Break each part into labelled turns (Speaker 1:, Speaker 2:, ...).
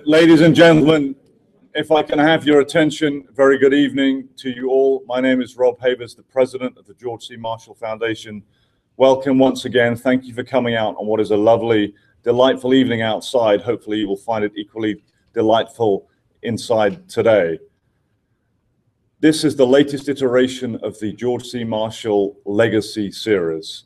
Speaker 1: Ladies and gentlemen, if I can have your attention, very good evening to you all. My name is Rob Havers, the president of the George C. Marshall Foundation. Welcome once again. Thank you for coming out on what is a lovely, delightful evening outside. Hopefully you will find it equally delightful inside today. This is the latest iteration of the George C. Marshall Legacy series,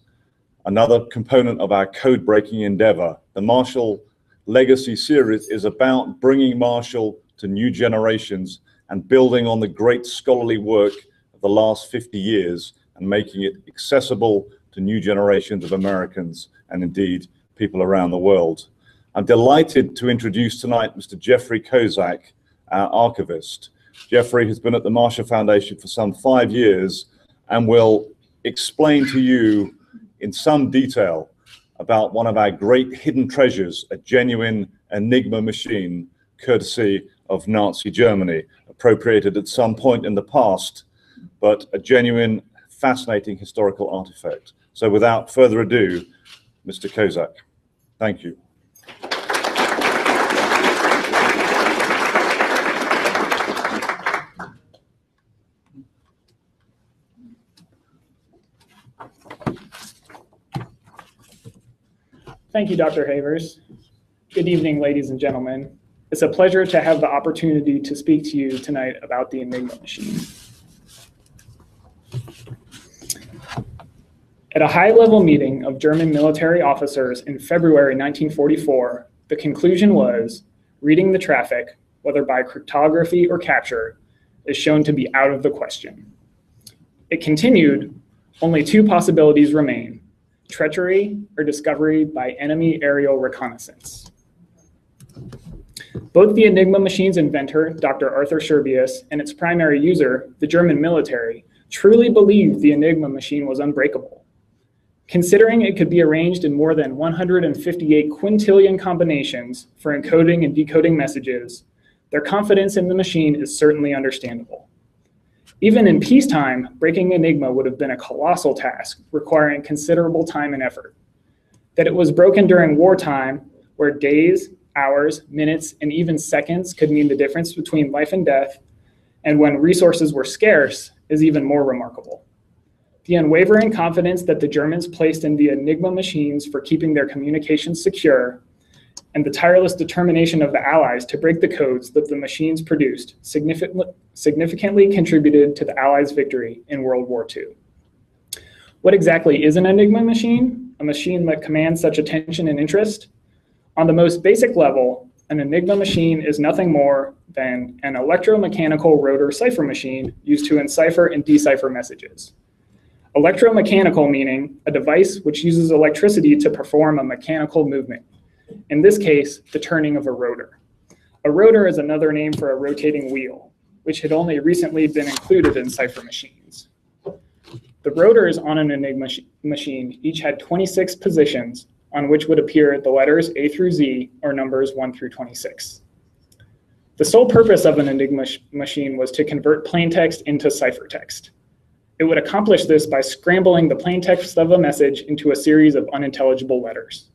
Speaker 1: another component of our code-breaking endeavor. The Marshall Legacy series is about bringing Marshall to new generations and building on the great scholarly work of the last 50 years and making it accessible to new generations of Americans and indeed people around the world. I'm delighted to introduce tonight Mr. Jeffrey Kozak, our archivist. Jeffrey has been at the Marshall Foundation for some 5 years and will explain to you in some detail about one of our great hidden treasures, a genuine Enigma machine, courtesy of Nazi Germany, appropriated at some point in the past, but a genuine, fascinating historical artifact. So without further ado, Mr. Kozak, thank you.
Speaker 2: Thank you, Dr. Havers. Good evening, ladies and gentlemen. It's a pleasure to have the opportunity to speak to you tonight about the Enigma machine. At a high-level meeting of German military officers in February 1944, the conclusion was, reading the traffic, whether by cryptography or capture, is shown to be out of the question. It continued, only two possibilities remain: treachery or discovery by enemy aerial reconnaissance. Both the Enigma machine's inventor, Dr. Arthur Scherbius, and its primary user, the German military, truly believed the Enigma machine was unbreakable. Considering it could be arranged in more than 158 quintillion combinations for encoding and decoding messages, their confidence in the machine is certainly understandable. Even in peacetime, breaking Enigma would have been a colossal task, requiring considerable time and effort. That it was broken during wartime, where days, hours, minutes, and even seconds could mean the difference between life and death, and when resources were scarce, is even more remarkable. The unwavering confidence that the Germans placed in the Enigma machines for keeping their communications secure, and the tireless determination of the Allies to break the codes that the machines produced significantly contributed to the Allies' victory in World War II. What exactly is an Enigma machine? A machine that commands such attention and interest? On the most basic level, an Enigma machine is nothing more than an electromechanical rotor cipher machine used to encipher and decipher messages. Electromechanical meaning a device which uses electricity to perform a mechanical movement. In this case, the turning of a rotor. A rotor is another name for a rotating wheel, which had only recently been included in cipher machines. The rotors on an Enigma machine each had 26 positions on which would appear the letters A through Z, or numbers 1 through 26. The sole purpose of an Enigma machine was to convert plain text into ciphertext. It would accomplish this by scrambling the plain text of a message into a series of unintelligible letters.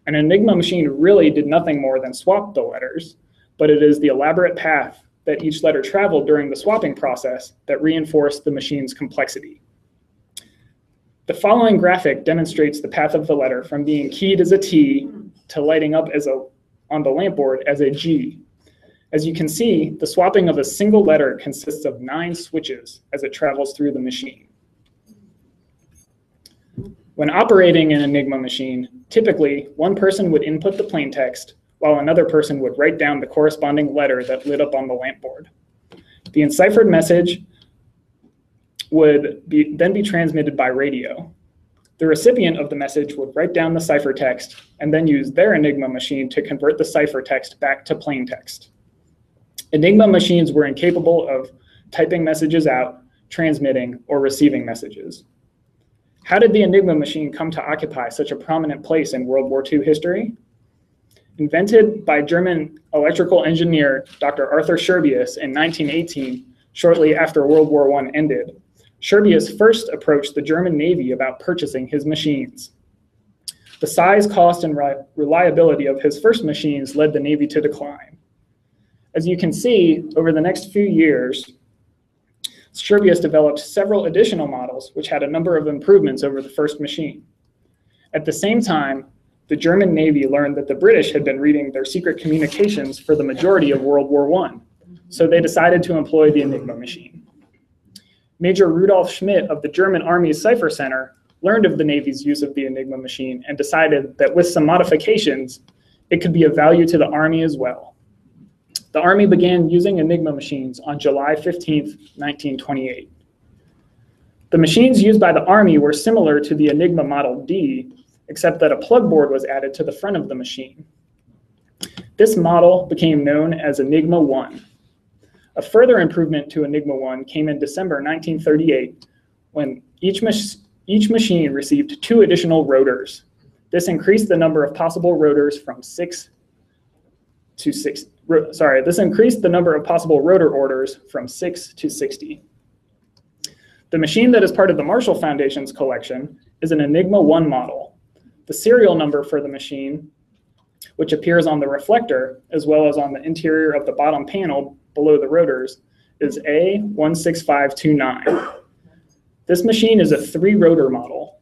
Speaker 2: An Enigma machine really did nothing more than swap the letters, but it is the elaborate path that each letter traveled during the swapping process that reinforced the machine's complexity. The following graphic demonstrates the path of the letter from being keyed as a T to lighting up on the lampboard as a G. As you can see, the swapping of a single letter consists of 9 switches as it travels through the machine. When operating an Enigma machine, typically one person would input the plaintext while another person would write down the corresponding letter that lit up on the lampboard. The enciphered message would then be transmitted by radio. The recipient of the message would write down the ciphertext and then use their Enigma machine to convert the ciphertext back to plaintext. Enigma machines were incapable of typing messages out, transmitting, or receiving messages. How did the Enigma machine come to occupy such a prominent place in World War II history? Invented by German electrical engineer Dr. Arthur Scherbius in 1918, shortly after World War I ended, Scherbius first approached the German Navy about purchasing his machines. The size, cost, and reliability of his first machines led the Navy to decline. As you can see, over the next few years, Scherbius developed several additional models which had a number of improvements over the first machine. At the same time, the German Navy learned that the British had been reading their secret communications for the majority of World War I, so they decided to employ the Enigma machine. Major Rudolf Schmidt of the German Army's Cipher Center learned of the Navy's use of the Enigma machine and decided that with some modifications, it could be of value to the Army as well. The Army began using Enigma machines on July 15, 1928. The machines used by the Army were similar to the Enigma Model D, except that a plug board was added to the front of the machine. This model became known as Enigma One. A further improvement to Enigma One came in December 1938, when each machine received 2 additional rotors. This increased the number of possible rotors from 6 to 6. This increased the number of possible rotor orders from 6 to 60. The machine that is part of the Marshall Foundation's collection is an Enigma One Model. The serial number for the machine, which appears on the reflector as well as on the interior of the bottom panel below the rotors, is A16529. This machine is a 3-rotor model.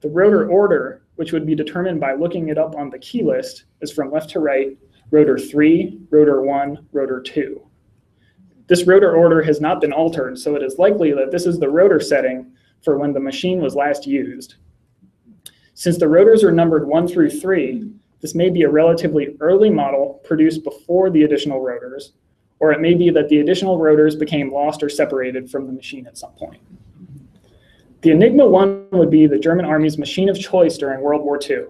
Speaker 2: The rotor order, which would be determined by looking it up on the key list, is from left to right: rotor 3, rotor 1, rotor 2. This rotor order has not been altered, so it is likely that this is the rotor setting for when the machine was last used. Since the rotors are numbered 1 through 3, this may be a relatively early model produced before the additional rotors, or it may be that the additional rotors became lost or separated from the machine at some point. The Enigma One would be the German Army's machine of choice during World War II.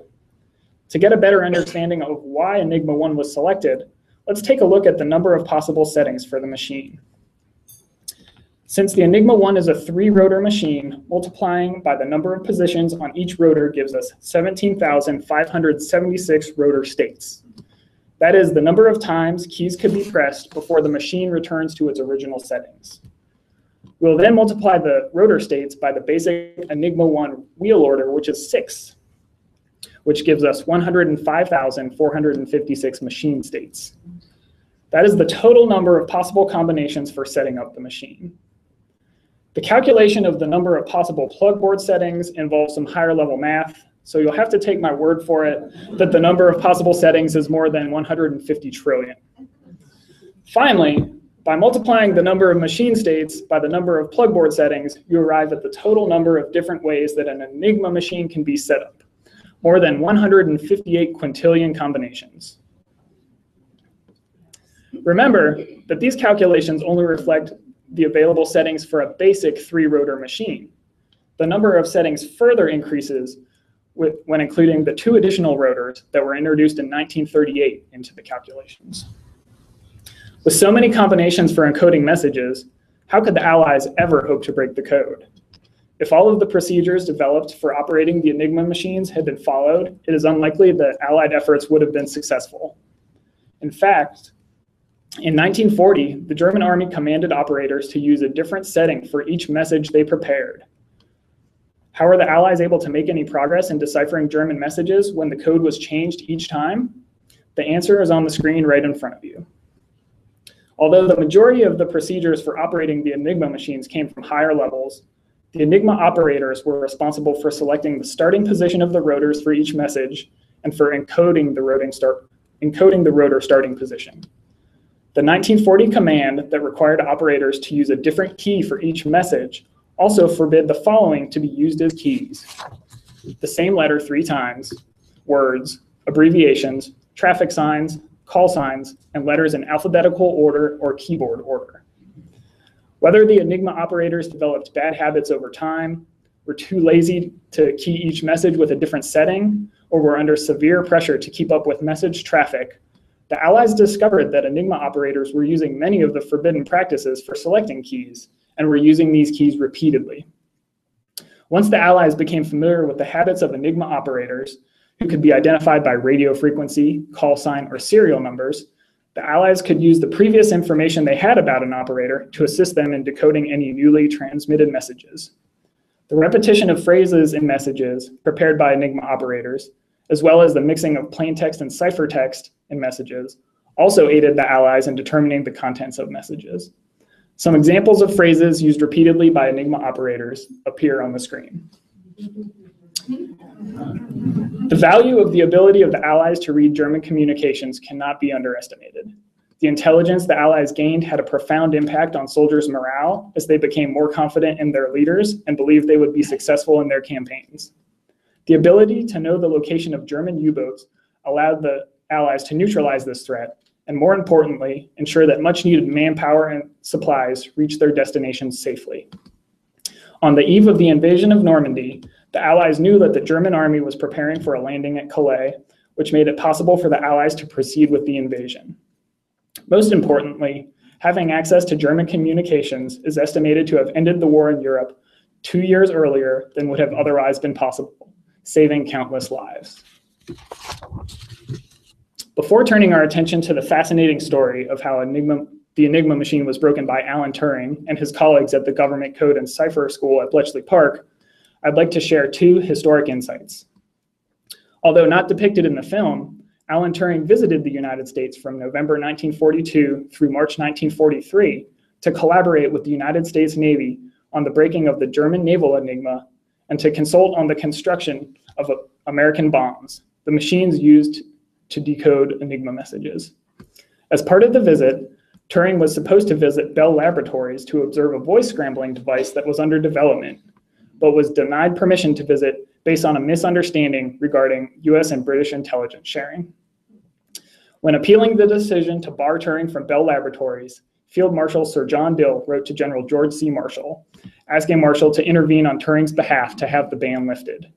Speaker 2: To get a better understanding of why Enigma One was selected, let's take a look at the number of possible settings for the machine. Since the Enigma One is a 3-rotor machine, multiplying by the number of positions on each rotor gives us 17,576 rotor states. That is the number of times keys could be pressed before the machine returns to its original settings. We'll then multiply the rotor states by the basic Enigma One wheel order, which is 6, which gives us 105,456 machine states. That is the total number of possible combinations for setting up the machine. The calculation of the number of possible plug board settings involves some higher level math, so you'll have to take my word for it that the number of possible settings is more than 150 trillion. Finally, by multiplying the number of machine states by the number of plug board settings, you arrive at the total number of different ways that an Enigma machine can be set up, more than 158 quintillion combinations. Remember that these calculations only reflect the available settings for a basic 3-rotor machine. The number of settings further increases when including the 2 additional rotors that were introduced in 1938 into the calculations. With so many combinations for encoding messages, how could the Allies ever hope to break the code? If all of the procedures developed for operating the Enigma machines had been followed, it is unlikely that Allied efforts would have been successful. In fact, in 1940, the German Army commanded operators to use a different setting for each message they prepared. How were the Allies able to make any progress in deciphering German messages when the code was changed each time? The answer is on the screen right in front of you. Although the majority of the procedures for operating the Enigma machines came from higher levels, the Enigma operators were responsible for selecting the starting position of the rotors for each message and for encoding the rotor starting position. The 1940 command that required operators to use a different key for each message also forbid the following to be used as keys: the same letter 3 times, words, abbreviations, traffic signs, call signs, and letters in alphabetical order or keyboard order. Whether the Enigma operators developed bad habits over time, were too lazy to key each message with a different setting, or were under severe pressure to keep up with message traffic, the Allies discovered that Enigma operators were using many of the forbidden practices for selecting keys, and were using these keys repeatedly. Once the Allies became familiar with the habits of Enigma operators, who could be identified by radio frequency, call sign, or serial numbers, the Allies could use the previous information they had about an operator to assist them in decoding any newly transmitted messages. The repetition of phrases in messages prepared by Enigma operators, as well as the mixing of plain text and ciphertext in messages, also aided the Allies in determining the contents of messages. Some examples of phrases used repeatedly by Enigma operators appear on the screen. The value of the ability of the Allies to read German communications cannot be underestimated. The intelligence the Allies gained had a profound impact on soldiers' morale as they became more confident in their leaders and believed they would be successful in their campaigns. The ability to know the location of German U-boats allowed the Allies to neutralize this threat, and more importantly, ensure that much-needed manpower and supplies reached their destinations safely. On the eve of the invasion of Normandy, the Allies knew that the German army was preparing for a landing at Calais, which made it possible for the Allies to proceed with the invasion. Most importantly, having access to German communications is estimated to have ended the war in Europe 2 years earlier than would have otherwise been possible, saving countless lives. Before turning our attention to the fascinating story of how the Enigma machine was broken by Alan Turing and his colleagues at the Government Code and Cipher School at Bletchley Park, I'd like to share 2 historic insights. Although not depicted in the film, Alan Turing visited the United States from November 1942 through March 1943 to collaborate with the United States Navy on the breaking of the German naval Enigma and to consult on the construction of American bombs, the machines used to decode Enigma messages. As part of the visit, Turing was supposed to visit Bell Laboratories to observe a voice scrambling device that was under development, but was denied permission to visit based on a misunderstanding regarding US and British intelligence sharing. When appealing the decision to bar Turing from Bell Laboratories, Field Marshal Sir John Dill wrote to General George C. Marshall, asking Marshall to intervene on Turing's behalf to have the ban lifted.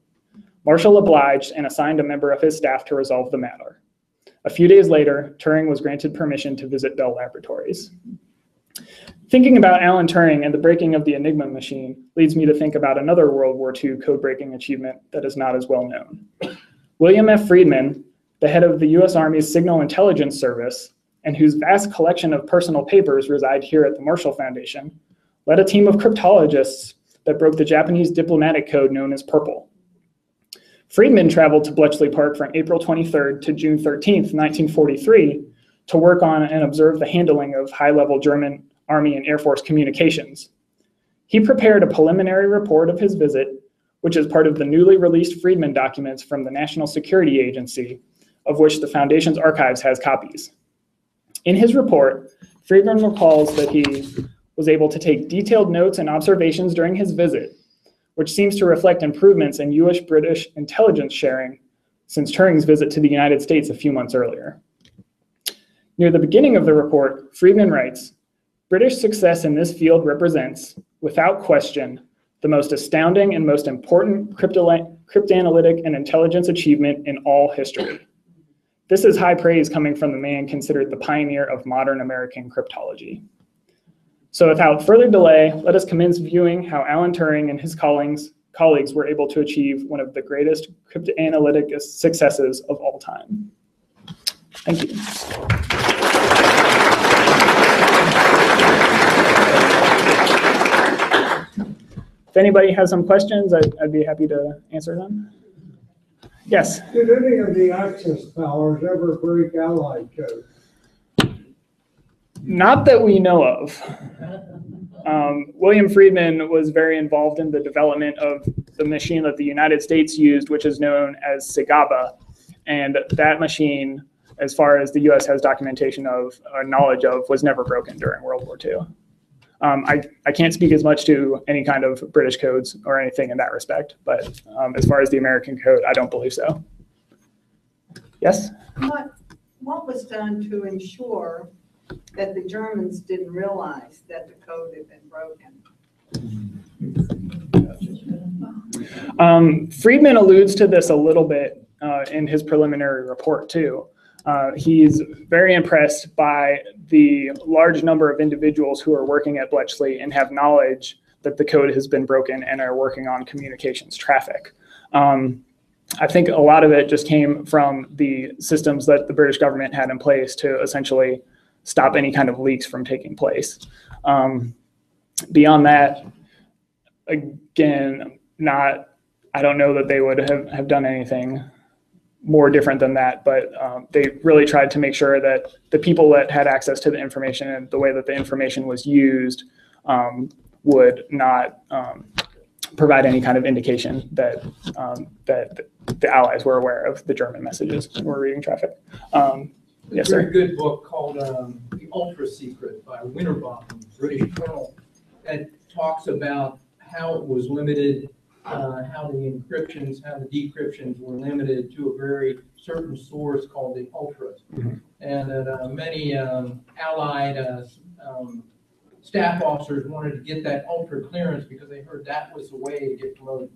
Speaker 2: Marshall obliged and assigned a member of his staff to resolve the matter. A few days later, Turing was granted permission to visit Bell Laboratories. Thinking about Alan Turing and the breaking of the Enigma machine leads me to think about another World War II code-breaking achievement that is not as well known. William F. Friedman, the head of the US Army's Signal Intelligence Service, and whose vast collection of personal papers reside here at the Marshall Foundation, led a team of cryptologists that broke the Japanese diplomatic code known as Purple. Friedman traveled to Bletchley Park from April 23rd to June 13th, 1943, to work on and observe the handling of high-level German Army and Air Force communications. He prepared a preliminary report of his visit, which is part of the newly released Friedman documents from the National Security Agency, of which the Foundation's archives has copies. In his report, Friedman recalls that he was able to take detailed notes and observations during his visit, which seems to reflect improvements in US-British intelligence sharing since Turing's visit to the United States a few months earlier. Near the beginning of the report, Friedman writes, "British success in this field represents, without question, the most astounding and most important cryptanalytic and intelligence achievement in all history." This is high praise coming from the man considered the pioneer of modern American cryptology. So without further delay, let us commence viewing how Alan Turing and his colleagues were able to achieve one of the greatest cryptanalytic successes of all time. Thank you. If anybody has some questions, I'd be happy to answer them. Yes?
Speaker 3: Did any of the Axis powers ever break Allied code?
Speaker 2: Not that we know of. William Friedman was very involved in the development of the machine that the United States used, which is known as SIGABA. And that machine, as far as the US has documentation of or knowledge of, was never broken during World War II. I can't speak as much to any kind of British codes or anything in that respect, but as far as the American code, I don't believe so. Yes?
Speaker 4: What was done to ensure that the Germans didn't realize that the code had been broken?
Speaker 2: Friedman alludes to this a little bit in his preliminary report too. He's very impressed by the large number of individuals who are working at Bletchley and have knowledge that the code has been broken and are working on communications traffic. I think a lot of it just came from the systems that the British government had in place to essentially stop any kind of leaks from taking place. Beyond that, again, I don't know that they would have done anything more different than that, but they really tried to make sure that the people that had access to the information and the way that the information was used would not provide any kind of indication that that the Allies were aware of the German messages and were reading traffic. Yes, sir.
Speaker 5: There's a very good book called The Ultra Secret by Winterbaum, British colonel, that talks about how it was limited, how the encryptions, how the decryptions were limited to a very certain source called the ultras. Mm-hmm. And that many Allied staff officers wanted to get that ultra clearance because they heard that was the way to get promoted.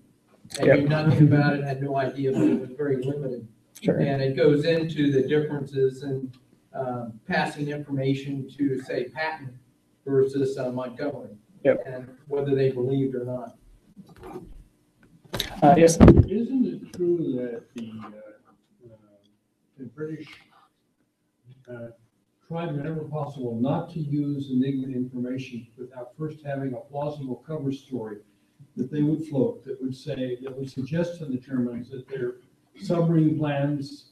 Speaker 5: They knew nothing about it, had no idea, but it was very limited. Sure. And it goes into the differences in passing information to, say, Patton versus Montgomery, and whether they believed or not.
Speaker 2: Yes.
Speaker 3: Isn't it true that the British tried whenever possible not to use Enigma information without first having a plausible cover story that they would float that would say, that would suggest to the Germans that their submarine plans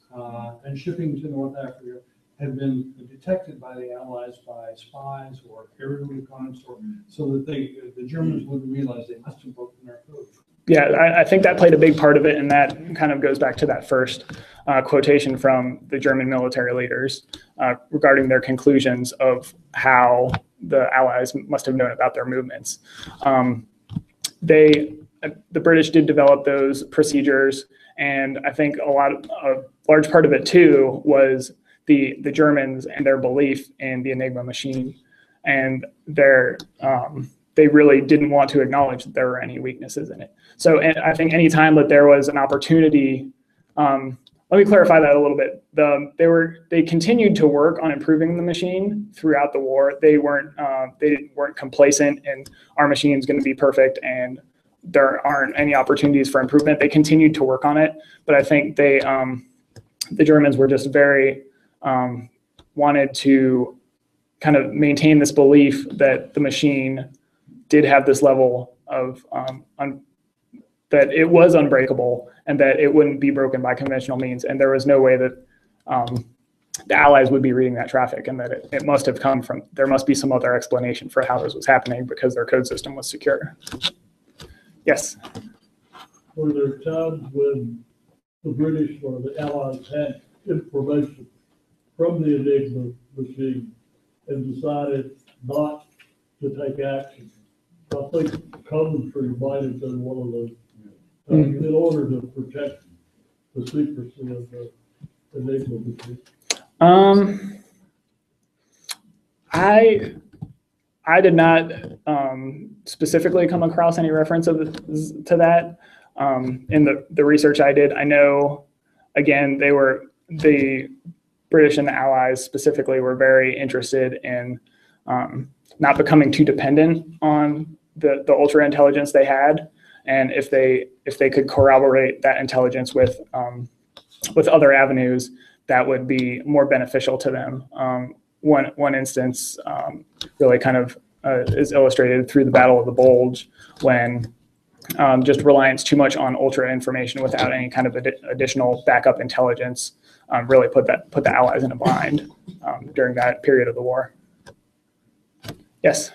Speaker 3: and shipping to North Africa had been detected by the Allies by spies or aerial reconnaissance, so that the Germans wouldn't realize they must have broken their code.
Speaker 2: Yeah, I think that played a big part of it, and that kind of goes back to that first quotation from the German military leaders regarding their conclusions of how the Allies must have known about their movements. The British did develop those procedures, and I think a large part of it too was the Germans and their belief in the Enigma machine, and they really didn't want to acknowledge that there were any weaknesses in it. So I think any time that there was an opportunity, let me clarify that a little bit. They continued to work on improving the machine throughout the war. They weren't complacent and our machine is going to be perfect and there aren't any opportunities for improvement. They continued to work on it, but I think the Germans were just very wanted to kind of maintain this belief that the machine did have this level of that it was unbreakable and that it wouldn't be broken by conventional means, and there was no way that the Allies would be reading that traffic, and that it must have come from, there must be some other explanation for how this was happening because their code system was secure. Yes?
Speaker 3: Were there times when the British or the Allies had information from the Enigma machine and decided not to take action? I think Coventry might have been one of those, in order to protect the secrecy of the Enigma machine.
Speaker 2: I did not specifically come across any reference to that in the research I did. I know, again, the British and the Allies specifically were very interested in not becoming too dependent on the ultra intelligence they had, and if they could corroborate that intelligence with other avenues, that would be more beneficial to them. One instance really kind of is illustrated through the Battle of the Bulge, when just reliance too much on ultra information without any kind of additional backup intelligence really put the Allies in a bind during that period of the war. Yes.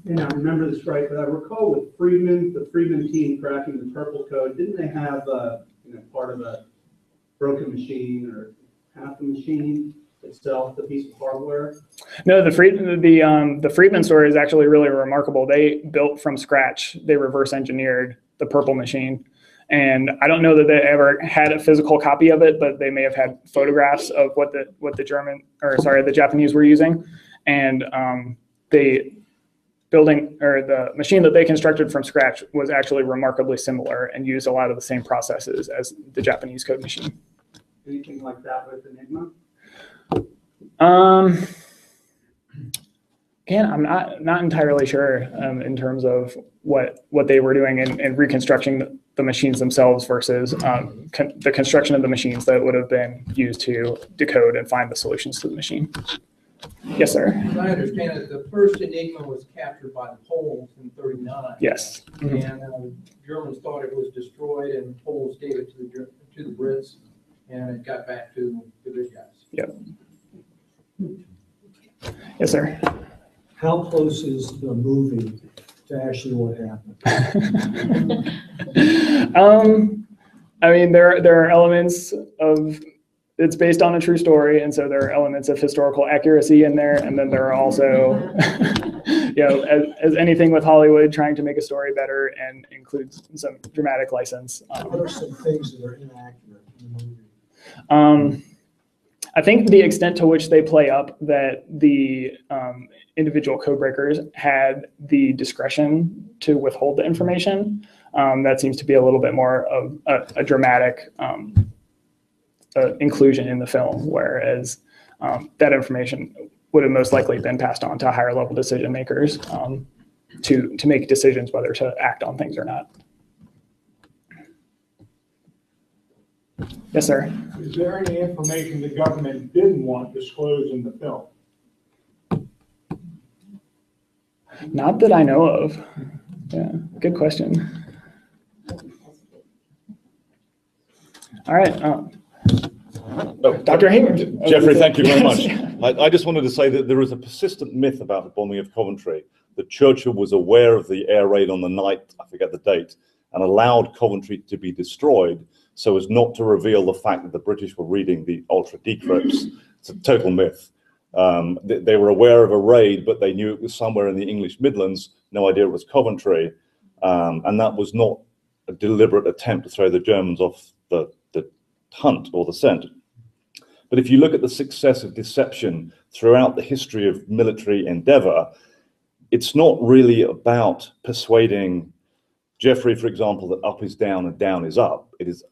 Speaker 6: Yeah, I remember this right, but I recall with the Freeman team cracking the purple code, didn't they have part of a broken machine or half the machine itself, the piece of hardware?
Speaker 2: No, the Freeman story is actually really remarkable. They built from scratch. They reverse engineered the purple machine, and I don't know that they ever had a physical copy of it, but they may have had photographs of what the Japanese were using, and the machine that they constructed from scratch was actually remarkably similar and used a lot of the same processes as the Japanese code machine.
Speaker 6: Anything like that with Enigma?
Speaker 2: Again, I'm not entirely sure in terms of what they were doing in reconstructing the machines themselves versus the construction of the machines that would have been used to decode and find the solutions to the machine. Yes, sir.
Speaker 5: As I understand it, the first Enigma was captured by the Poles in '39.
Speaker 2: Yes.
Speaker 5: And Germans thought it was destroyed, and Poles gave it to the Brits. and it got back to the good guys.
Speaker 2: Yep. Yes, sir.
Speaker 7: How close is the movie to actually what happened?
Speaker 2: I mean, there are elements of, it's based on a true story, and so there are elements of historical accuracy in there, and then there are also, as anything with Hollywood, trying to make a story better and includes some dramatic license.
Speaker 7: What are some things that are inaccurate in the movie?
Speaker 2: I think the extent to which they play up that the individual code breakers had the discretion to withhold the information, that seems to be a little bit more of a dramatic inclusion in the film, whereas that information would have most likely been passed on to higher level decision makers to make decisions whether to act on things or not. Yes, sir.
Speaker 8: Is there any information the government didn't want disclosed in the film?
Speaker 2: Not that I know of. Yeah, good question. All right. Dr. Hayward.
Speaker 1: Jeffrey, thank you very much. I just wanted to say that there is a persistent myth about the bombing of Coventry, that Churchill was aware of the air raid on the night, I forget the date, and allowed Coventry to be destroyed so as not to reveal the fact that the British were reading the ultra decrypts. It's a total myth. They were aware of a raid, but they knew it was somewhere in the English Midlands, no idea it was Coventry, and that was not a deliberate attempt to throw the Germans off the hunt or the scent. But if you look at the success of deception throughout the history of military endeavor, it's not really about persuading Jeffrey, for example, that up is down and down is up. It is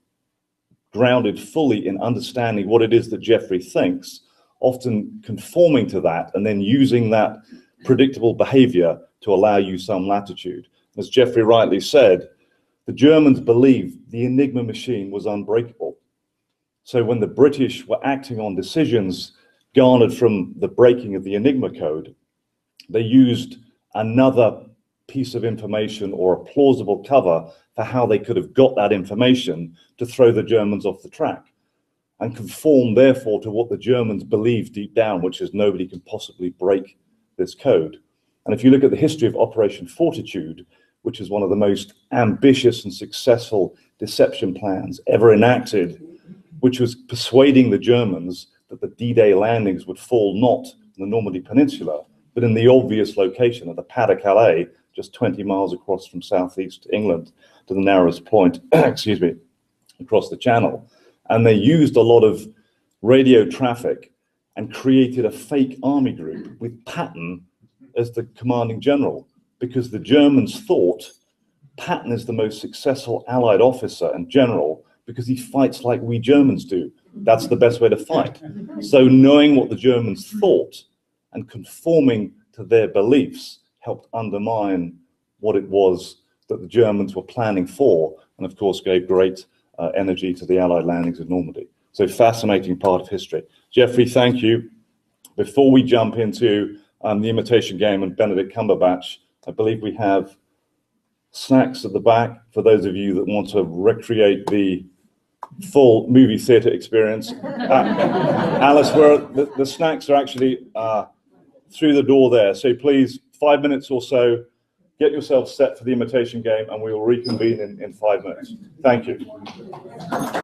Speaker 1: grounded fully in understanding what it is that Jeffrey thinks, often conforming to that, and then using that predictable behavior to allow you some latitude. As Jeffrey rightly said, the Germans believed the Enigma machine was unbreakable. So when the British were acting on decisions garnered from the breaking of the Enigma code, they used another piece of information or a plausible cover for how they could have got that information to throw the Germans off the track and conform therefore to what the Germans believed deep down, which is nobody can possibly break this code. And if you look at the history of Operation Fortitude, which is one of the most ambitious and successful deception plans ever enacted, which was persuading the Germans that the D-Day landings would fall not in the Normandy Peninsula, but in the obvious location of the Pas-de-Calais, just 20 miles across from southeast England to the narrowest point, excuse me, across the channel. And they used a lot of radio traffic and created a fake army group with Patton as the commanding general, because the Germans thought Patton is the most successful Allied officer and general because he fights like we Germans do. That's the best way to fight. So knowing what the Germans thought and conforming to their beliefs helped undermine what it was that the Germans were planning for, and of course gave great energy to the Allied landings in Normandy. So fascinating part of history. Jeffrey, thank you. Before we jump into the Imitation Game and Benedict Cumberbatch, I believe we have snacks at the back for those of you that want to recreate the full movie theater experience. Alice, where the snacks are actually through the door there. So please, 5 minutes or so, get yourself set for the Imitation Game, and we will reconvene in 5 minutes. Thank you.